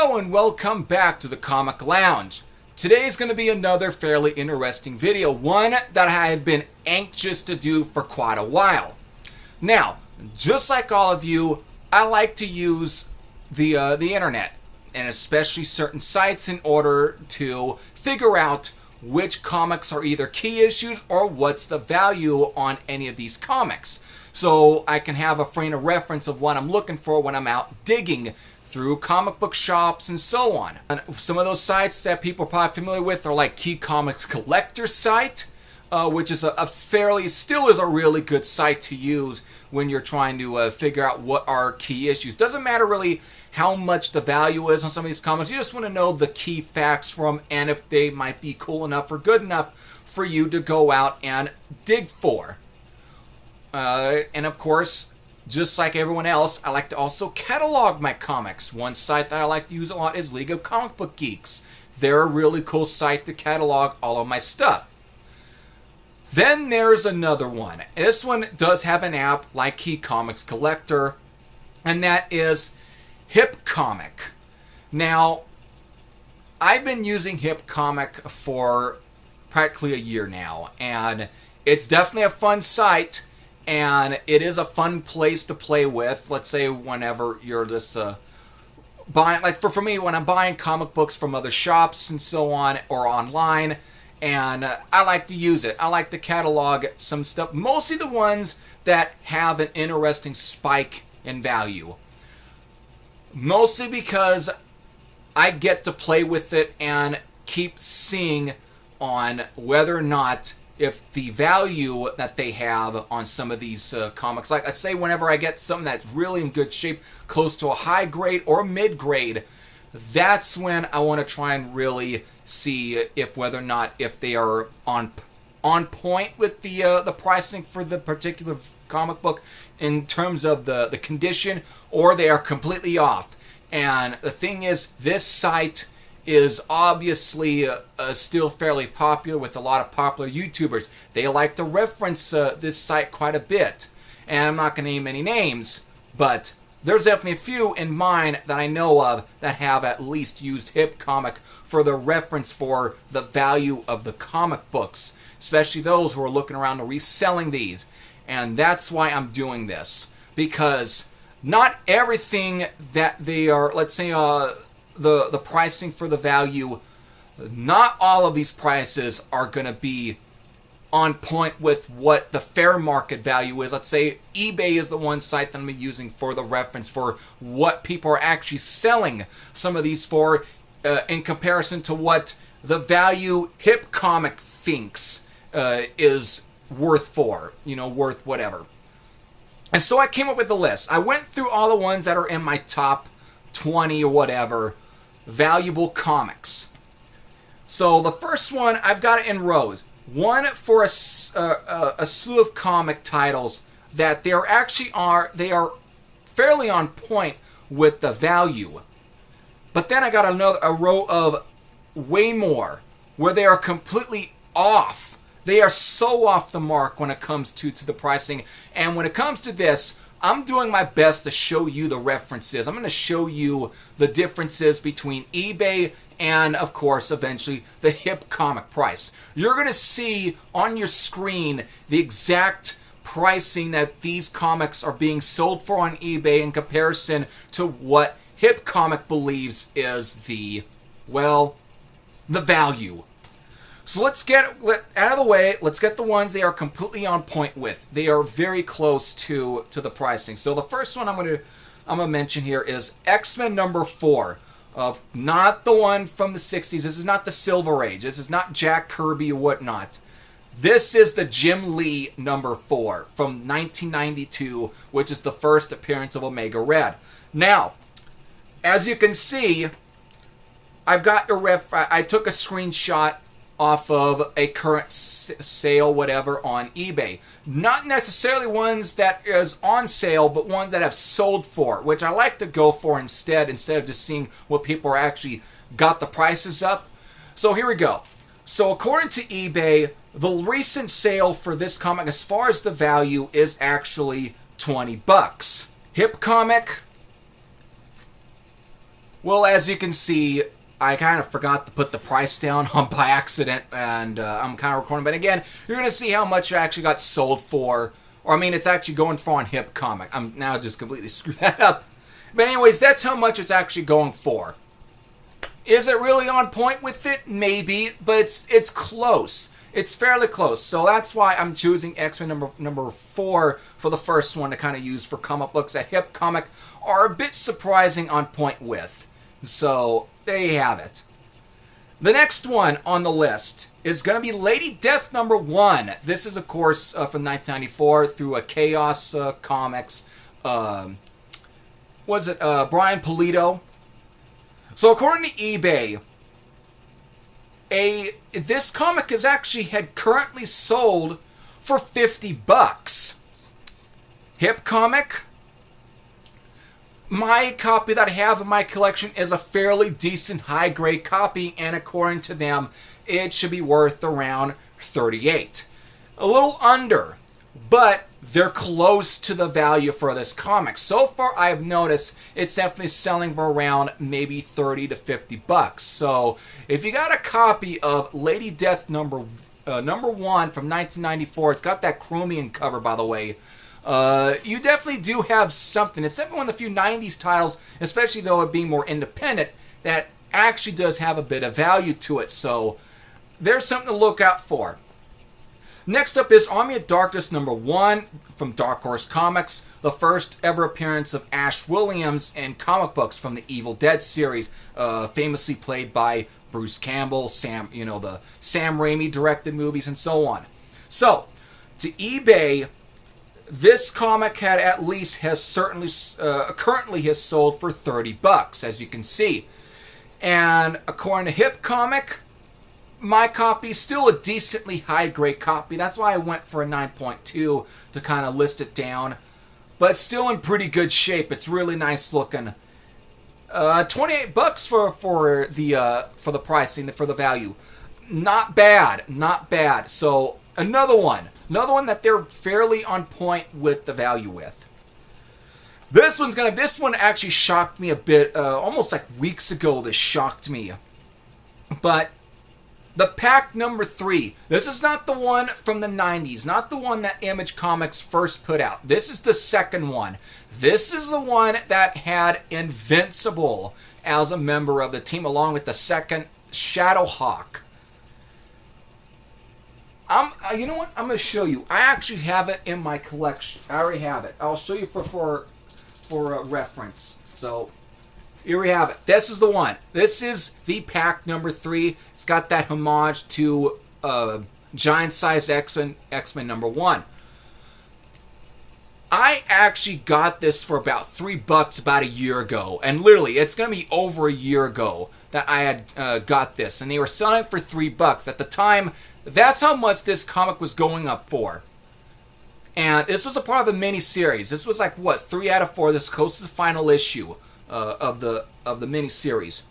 Hello and welcome back to the Comic Lounge. Today is going to be another fairly interesting video, one that I had been anxious to do for quite a while. Now, just like all of you, I like to use the internet, and especially certain sites, in order to figure out which comics are either key issues or what's the value on any of these comics. So I can have a frame of reference of what I'm looking for when I'm out digging through comic book shops and so on. And some of those sites that people are probably familiar with are like HipComic site, which is still is a really good site to use when you're trying to figure out what are key issues. Doesn't matter really how much the value is on some of these comics. You just want to know the key facts from and if they might be cool enough or good enough for you to go out and dig for. And of course, just like everyone else, I like to also catalog my comics. One site that I like to use a lot is League of Comic Book Geeks. They're a really cool site to catalog all of my stuff. Then there's another one. This one does have an app like HipComic Collector, and that is HipComic. Now, I've been using HipComic for practically a year now, and it's definitely a fun site. And it is a fun place to play with. Let's say whenever you're just buying, like for me, when I'm buying comic books from other shops and so on, or online, and I like to use it. I like to catalog some stuff, mostly the ones that have an interesting spike in value. Mostly because I get to play with it and keep seeing on whether or not if the value that they have on some of these comics, like I say, whenever I get something that's really in good shape, close to a high grade or mid grade, that's when I want to try and really see if whether or not if they are on point with the pricing for the particular comic book in terms of the condition, or they are completely off. And the thing is, this site is obviously still fairly popular with a lot of popular YouTubers. They like to reference this site quite a bit. And I'm not going to name any names, but there's definitely a few in mind that I know of that have at least used HipComic for the reference for the value of the comic books, especially those who are looking around to reselling these. And that's why I'm doing this, because not everything that they are, let's say, the pricing for the value, not all of these prices are going to be on point with what the fair market value is. Let's say eBay is the one site that I'm using for the reference for what people are actually selling some of these for in comparison to what the value HipComic thinks is worth for, worth whatever. And so I came up with a list. I went through all the ones that are in my top 20 or whatever valuable comics. So the first one, I've got it in rows. One for a slew of comic titles that they are fairly on point with the value. But then I got a row of way more where they are completely off. They are so off the mark when it comes to the pricing. And when it comes to this, I'm doing my best to show you the references. I'm going to show you the differences between eBay and, of course, eventually the HipComic price. You're going to see on your screen the exact pricing that these comics are being sold for on eBay in comparison to what HipComic believes is the value. So let's get out of the way. Let's get the ones they are completely on point with. They are very close to the pricing. So the first one I'm gonna mention here is X-Men number 4. Not the one from the 60s. This is not the Silver Age. This is not Jack Kirby or whatnot. This is the Jim Lee number 4 from 1992, which is the first appearance of Omega Red. Now, as you can see, I've got I took a screenshot off of a current sale, whatever, on eBay. Not necessarily ones that is on sale, but ones that have sold for, which I like to go for instead of just seeing what people are actually got the prices up. So here we go. So according to eBay, the recent sale for this comic, as far as the value, is actually $20. HipComic Well, as you can see, I kind of forgot to put the price down by accident, and I'm kind of recording. But again, you're going to see how much it actually got sold for. Or, I mean, it's actually going for on HipComic. I'm now just completely screwed that up. But anyways, that's how much it's actually going for. Is it really on point with it? Maybe, but it's close. It's fairly close. So that's why I'm choosing X-Men number 4 for the first one to kind of use for comic books that HipComic are a bit surprising on point with. So there you have it. The next one on the list is going to be Lady Death number 1. This is, of course, from 1994 through a Chaos Comics. Brian Pulido? So according to eBay, this comic is actually had currently sold for $50. HipComic, my copy that I have in my collection is a fairly decent high-grade copy, and according to them, it should be worth around $38. A little under, but they're close to the value for this comic. So far, I've noticed it's definitely selling for around maybe $30 to $50. So, if you got a copy of Lady Death number 1 from 1994, it's got that chromium cover, by the way. You definitely do have something. It's definitely one of the few 90s titles, especially though it being more independent, that actually does have a bit of value to it. So, there's something to look out for. Next up is Army of Darkness number 1 from Dark Horse Comics, the first ever appearance of Ash Williams in comic books from the Evil Dead series, famously played by Bruce Campbell, the Sam Raimi directed movies, and so on. So, to eBay, this comic currently has sold for $30, as you can see. And according to HipComic, my copy is still a decently high-grade copy. That's why I went for a 9.2 to kind of list it down. But it's still in pretty good shape. It's really nice looking. $28 for the pricing, for the value. Not bad, not bad. So another one that they're fairly on point with the value with. This one actually shocked me a bit. Almost like weeks ago, this shocked me. But the pack number 3. This is not the one from the 90s. Not the one that Image Comics first put out. This is the second one. This is the one that had Invincible as a member of the team, along with the second Shadowhawk. You know what? I'm going to show you. I actually have it in my collection. I already have it. I'll show you for reference. So, here we have it. This is the one. This is the pack number 3. It's got that homage to Giant Size X-Men number 1. I actually got this for about $3 about a year ago. And literally, it's going to be over a year ago that I had got this. And they were selling it for $3. At the time, that's how much this comic was going up for. And this was a part of a mini-series. This was like, 3 out of 4. This is close to the final issue of the mini-series.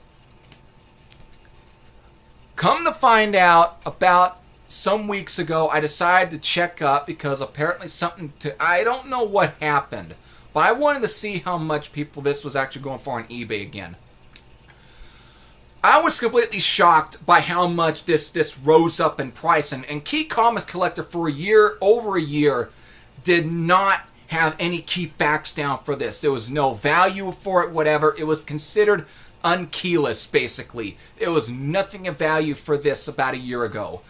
Come to find out, about some weeks ago, I decided to check up because apparently I don't know what happened, but I wanted to see how much this was actually going for on eBay again. I was completely shocked by how much this rose up in price, and Key Comics Collector for over a year, did not have any key facts down for this. There was no value for it, whatever. It was considered unkeyless, basically. There was nothing of value for this about a year ago.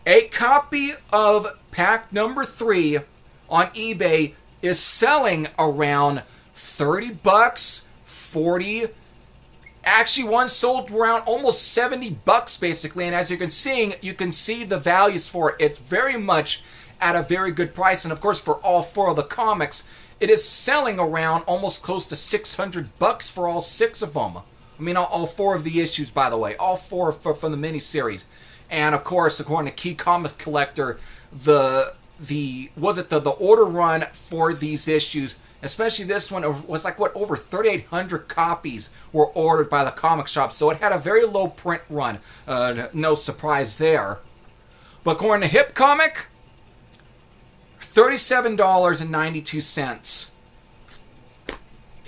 A copy of pack number 3 on eBay is selling around $30, $40. Actually, one sold around almost $70, basically. And as you can see the values for it. It's very much at a very good price. And of course, for all 4 of the comics, it is selling around almost close to $600 for all 6 of them. I mean, all 4 of the issues, by the way. All 4 from the miniseries. And of course, according to Key Comics Collector, the order run for these issues, especially this one, was like over 3,800 copies were ordered by the comic shop. So it had a very low print run. No surprise there. But according to HipComic, $37.92.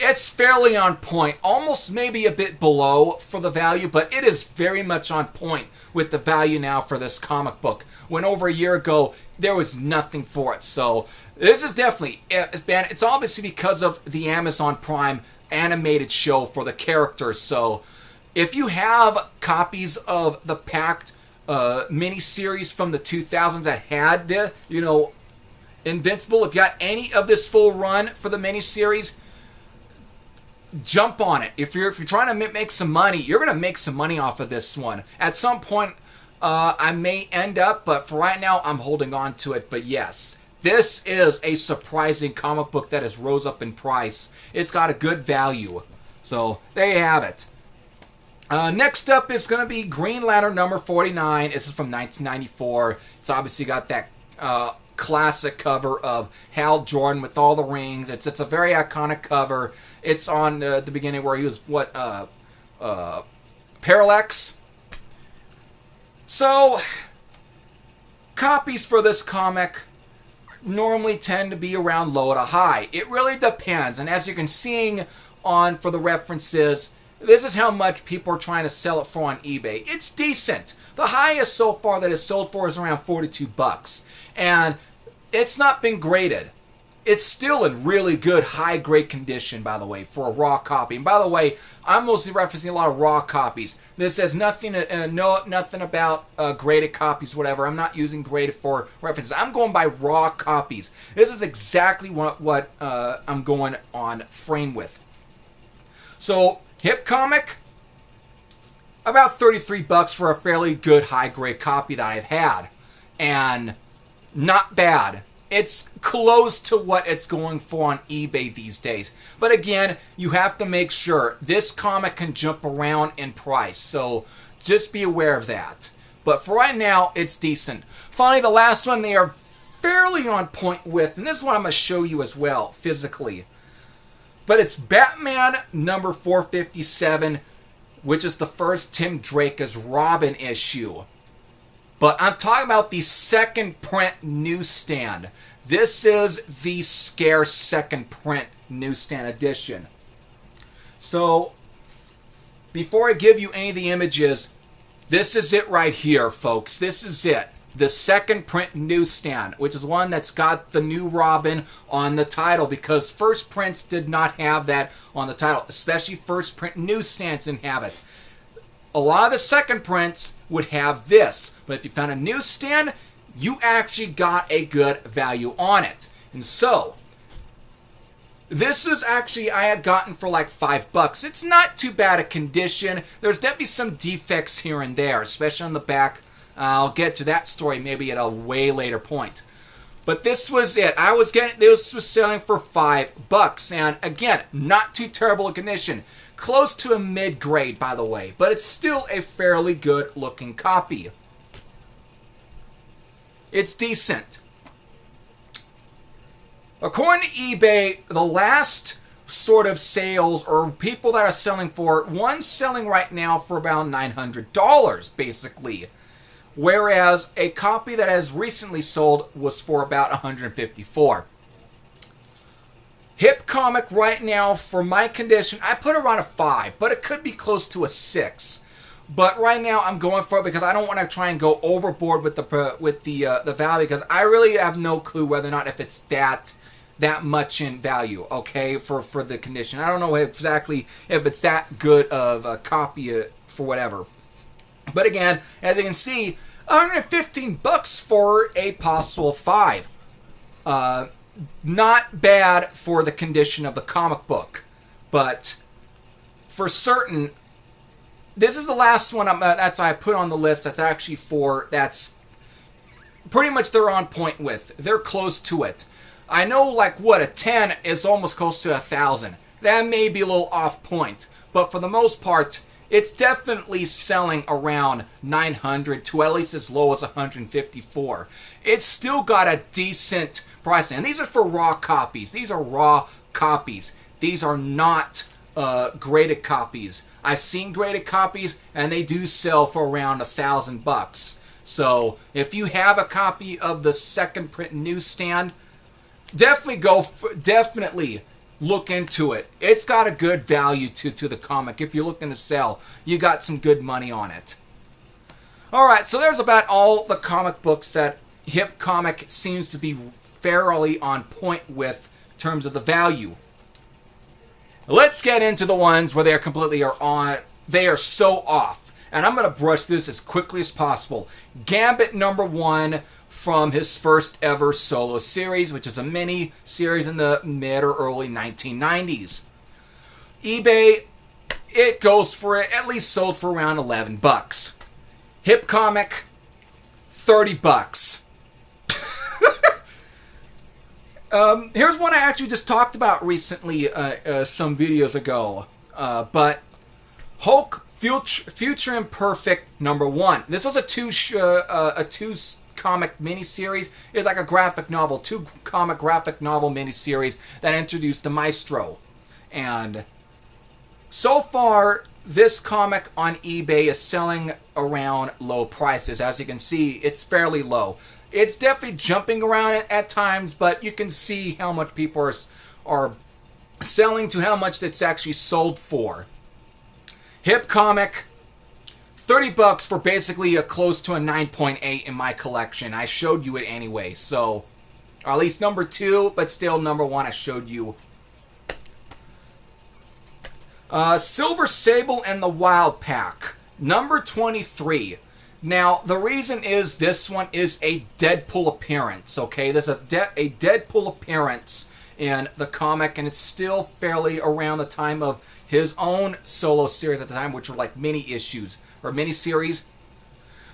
it's fairly on point, almost maybe a bit below for the value, but it is very much on point with the value now for this comic book, when over a year ago there was nothing for it. So this is definitely, it's obviously because of the Amazon Prime animated show for the characters. So if you have copies of the Pact miniseries from the 2000s that had the, Invincible, if you got any of this full run for the miniseries, jump on it. If you're trying to make some money, you're going to make some money off of this one. At some point, I may end up, but for right now, I'm holding on to it. But yes, this is a surprising comic book that has rose up in price. It's got a good value. So there you have it. Next up is going to be Green Lantern number 49. This is from 1994. It's obviously got that classic cover of Hal Jordan with all the rings. It's a very iconic cover. It's on the beginning where he was Parallax. So copies for this comic normally tend to be around low to high. It really depends, and as you can see for the references, this is how much people are trying to sell it for on eBay. It's decent. The highest so far that it's sold for is around $42, and it's not been graded. It's still in really good high-grade condition, by the way, for a raw copy. And by the way, I'm mostly referencing a lot of raw copies. This says nothing about graded copies, whatever. I'm not using graded for references. I'm going by raw copies. This is exactly what I'm going on frame with. So, HipComic, about $33 for a fairly good high-grade copy that I've had. And not bad. It's close to what it's going for on eBay these days. But again, you have to make sure this comic can jump around in price. So just be aware of that. But for right now, it's decent. Finally, the last one they are fairly on point with. And this is what I'm going to show you as well, physically. But it's Batman number 457, which is the first Tim Drake as Robin issue. But I'm talking about the second print newsstand. This is the scarce second print newsstand edition. So, before I give you any of the images, this is it right here, folks. This is it. The second print newsstand, which is one that's got the new Robin on the title, because first prints did not have that on the title, especially first print newsstands didn't have it. A lot of the second prints would have this, but if you found a newsstand, you actually got a good value on it. And so, this was actually, I had gotten for like $5. It's not too bad a condition. There's definitely some defects here and there, especially on the back. I'll get to that story maybe at a way later point. But this was it. This was selling for $5. And again, not too terrible a condition. Close to a mid-grade, by the way. But it's still a fairly good-looking copy. It's decent. According to eBay, the last sort of sales, or people that are selling for, one's selling right now for about $900, basically. Whereas a copy that has recently sold was for about $154. HipComic right now, for my condition, I put around a 5, but it could be close to a 6. But right now, I'm going for it because I don't want to try and go overboard with the value, because I really have no clue whether or not if it's that much in value, okay, for the condition. I don't know exactly if it's that good of a copy for whatever. But again, as you can see, $115 for a possible 5. Not bad for the condition of the comic book, but for certain, this is the last one that's I put on the list. That's pretty much they're on point with. They're close to it. I know, like, a 10 is almost close to 1,000. That may be a little off point, but for the most part, it's definitely selling around 900 to at least as low as 154. It's still got a decent price, and these are for raw copies. These are raw copies. These are not graded copies. I've seen graded copies, and they do sell for around $1,000. So if you have a copy of the second print newsstand, definitely look into it. It's got a good value to the comic. If you're looking to sell, you got some good money on it. Alright, so there's about all the comic books that HipComic seems to be fairly on point with in terms of the value. Let's get into the ones where they are completely they are so off. And I'm going to brush this as quickly as possible. Gambit #1 from his first ever solo series, which is a mini series in the mid or early 1990s. eBay, it goes for at least sold for around $11. HipComic, $30. Here's one I actually just talked about recently, some videos ago. But Hulk Future Imperfect #1. This was a two comic miniseries. It's like a graphic novel, 2 comic graphic novel miniseries that introduced the Maestro. And so far, this comic on eBay is selling around low prices. As you can see, it's fairly low. It's definitely jumping around at times, but you can see how much people are selling to how much it's actually sold for. HipComic, $30 for basically a close to a 9.8 in my collection. I showed you it anyway, so or at least #2, but still #1 I showed you. Silver Sable and the Wild Pack, #23. Now, the reason is this one is a Deadpool appearance, okay? This is a Deadpool appearance in the comic, and it's still fairly around the time of his own solo series at the time, which were like mini issues or mini series.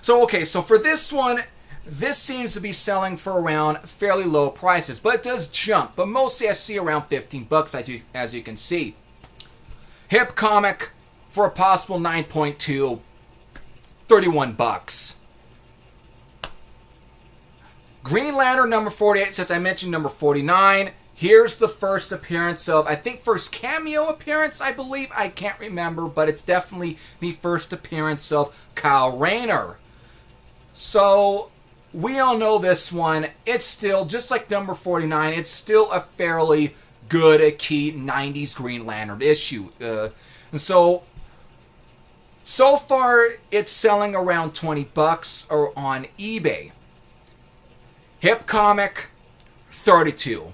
So, okay, so for this one, this seems to be selling for around fairly low prices, but it does jump. But mostly I see around $15 as you can see. HipComic for a possible 9.2, $31. Green Lantern #48, since I mentioned #49. Here's the first appearance of, I think first cameo appearance, I believe. I can't remember, but it's definitely the first appearance of Kyle Rayner. So, we all know this one. It's still, just like #49, it's still a fairly good, key 90s Green Lantern issue. And so far, it's selling around $20 or on eBay. HipComic, $32.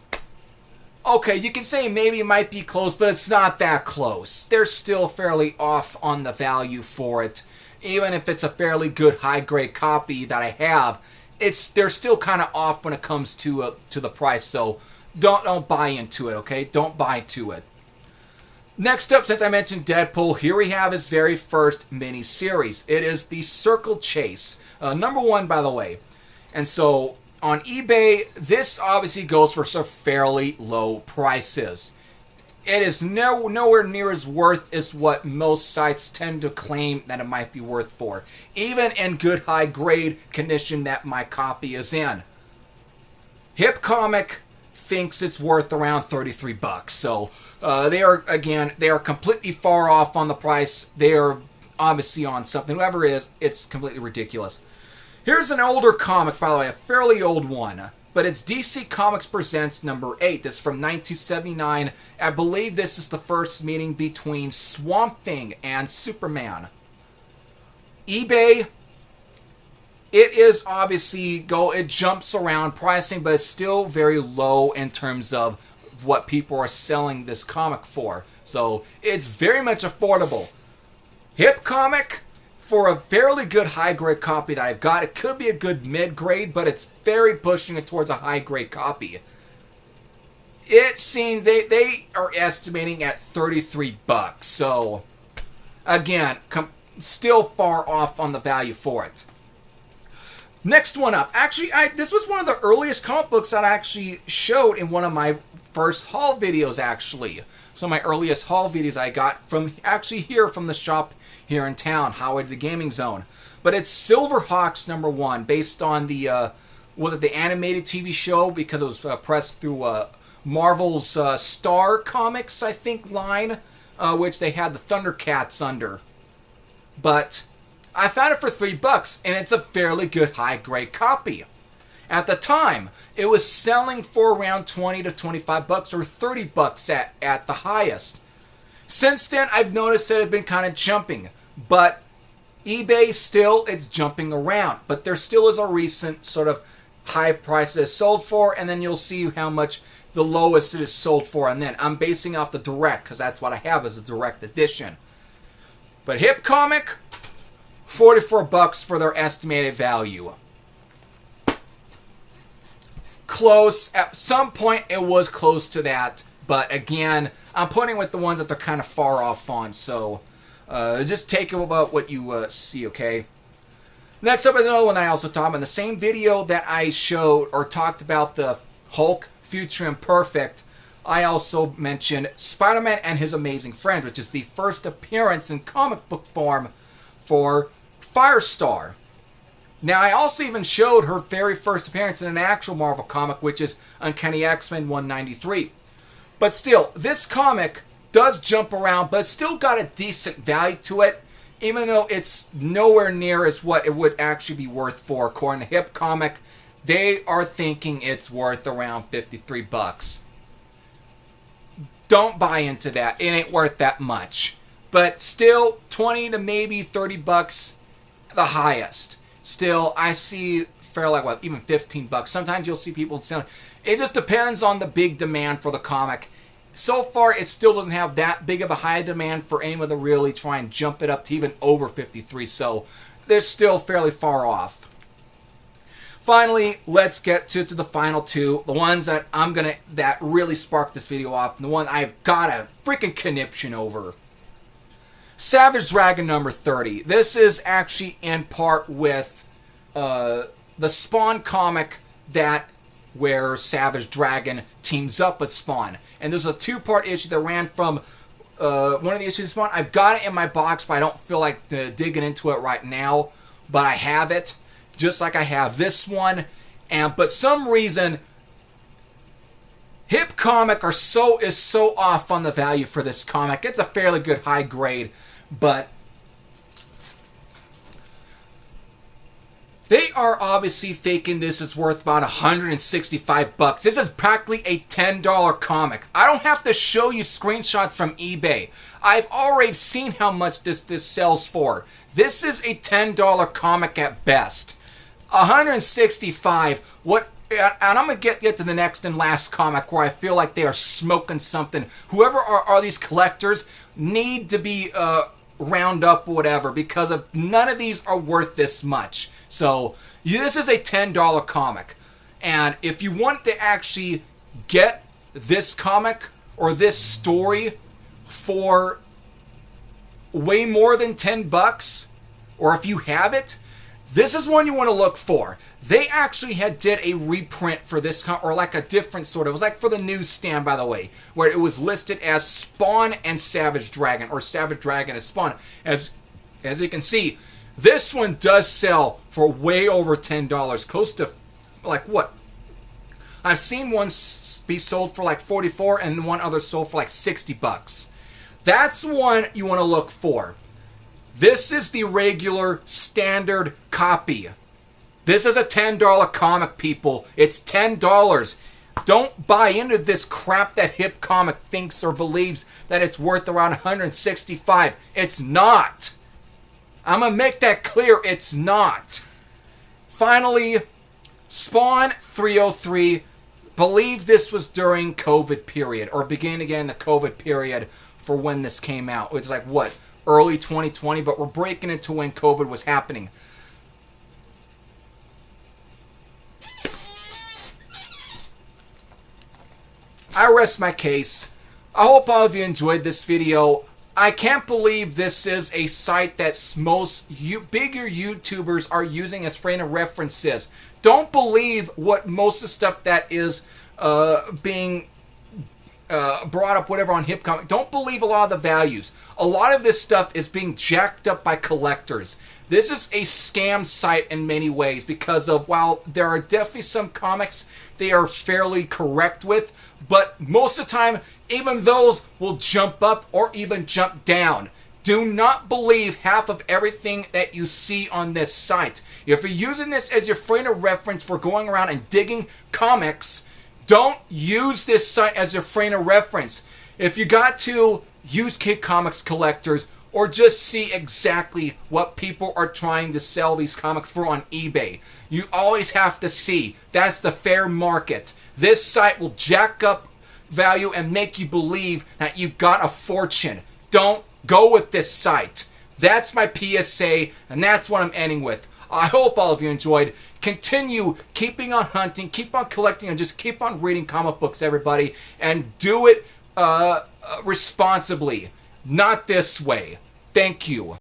Okay, you can say maybe it might be close, but it's not that close. They're still fairly off on the value for it. Even if it's a fairly good high-grade copy that I have, they're still kind of off when it comes to the price. So don't buy into it, okay? Don't buy into it. Next up, since I mentioned Deadpool, here we have his very first mini-series. It is the Circle Chase. #1, by the way. And so, on eBay, this obviously goes for some fairly low prices. It is nowhere near as worth as what most sites tend to claim that it might be worth for. Even in good high-grade condition that my copy is in. HipComic thinks it's worth around $33. So they are completely far off on the price. They are obviously on something. Whoever it is, it's completely ridiculous. Here's an older comic, by the way, a fairly old one, but it's DC Comics Presents #8. This is from 1979. I believe this is the first meeting between Swamp Thing and Superman. eBay, it is obviously it jumps around pricing, but it's still very low in terms of what people are selling this comic for. So it's very much affordable. HipComic, for a fairly good high-grade copy that I've got, it could be a good mid-grade, but it's very pushing it towards a high-grade copy. It seems they are estimating at $33. So, again, still far off on the value for it. Next one up. Actually, this was one of the earliest comic books that I actually showed in one of my first haul videos, actually. Some of my earliest haul videos I got from, actually here from the shop here in town, Highway to the Gaming Zone. But it's Silverhawks #1, based on the, was it the animated TV show? Because it was pressed through Marvel's Star Comics, I think, line, which they had the Thundercats under. But I found it for $3, and it's a fairly good high-grade copy. At the time, it was selling for around 20 to 25 bucks or 30 bucks at the highest. Since then, I've noticed that it's been kind of jumping, but eBay still, it's jumping around, but there still is a recent sort of high price that it's sold for, and then you'll see how much the lowest it is sold for, and then I'm basing off the direct, because that's what I have as a direct edition. But HipComic, 44 bucks for their estimated value. Close. At some point, it was close to that, but again, I'm putting with the ones that they're kind of far off on, so just take it about what you see, okay? Next up is another one that I also talked about in the same video that I showed or talked about the Hulk Future Imperfect. I also mentioned Spider-Man and His Amazing Friends, which is the first appearance in comic book form for Firestar. Now, I also even showed her very first appearance in an actual Marvel comic, which is Uncanny X-Men 193. But still, this comic does jump around, but it's still got a decent value to it, even though it's nowhere near as what it would actually be worth for. According to HipComic, they are thinking it's worth around 53 bucks. Don't buy into that. It ain't worth that much. But still, 20 to maybe 30 bucks, the highest. Still, I see fairly like, what, even 15 bucks. Sometimes you'll see people selling. It just depends on the big demand for the comic. So far, it still doesn't have that big of a high demand for anyone to really try and jump it up to even over 53. So, they're still fairly far off. Finally, let's get to the final two. The ones that that really sparked this video off. And the one I've got a freaking conniption over. Savage Dragon number 30. This is actually in part with the Spawn comic where Savage Dragon teams up with Spawn. And there's a two-part issue that ran from one of the issues of Spawn. I've got it in my box, but I don't feel like digging into it right now. But I have it, just like I have this one. But some reason, HipComic is so off on the value for this comic. It's a fairly good high grade, but they are obviously thinking this is worth about 165 bucks. This is practically a $10 comic. I don't have to show you screenshots from eBay. I've already seen how much this sells for. This is a $10 comic at best. 165. What? And I'm going to get to the next and last comic where I feel like they are smoking something. Whoever are these collectors need to be round up or whatever, because none of these are worth this much. So this is a $10 comic. And if you want to actually get this comic or this story for way more than 10 bucks, or if you have it, this is one you want to look for. They actually did a reprint for this, or like a different sort of, it was like for the newsstand, by the way, where it was listed as Spawn and Savage Dragon, or Savage Dragon as Spawn. As you can see, this one does sell for way over $10, close to, like, what? I've seen one be sold for like 44 and one other sold for like 60 bucks. That's one you want to look for. This is the regular standard copy. This is a $10 comic, people. It's $10. Don't buy into this crap that HipComic thinks or believes that it's worth around 165. It's not. I'm going to make that clear. It's not. Finally, Spawn 303. Believe this was during COVID period, or beginning again the COVID period for when this came out. It's like, what, early 2020, but we're breaking into when COVID was happening. I rest my case. I hope all of you enjoyed this video. I can't believe this is a site that most bigger YouTubers are using as frame of references. Don't believe what most of the stuff that is being brought up, whatever, on HipComic. Don't believe a lot of the values. A lot of this stuff is being jacked up by collectors. This is a scam site in many ways because of, while there are definitely some comics they are fairly correct with, but most of the time, even those will jump up or even jump down. Do not believe half of everything that you see on this site. If you're using this as your frame of reference for going around and digging comics, don't use this site as your frame of reference. If you got to use Kid Comics collectors, or just see exactly what people are trying to sell these comics for on eBay. You always have to see. That's the fair market. This site will jack up value and make you believe that you got a fortune. Don't go with this site. That's my PSA, and that's what I'm ending with. I hope all of you enjoyed. Continue keeping on hunting, keep on collecting, and just keep on reading comic books, everybody. And do it responsibly. Not this way. Thank you.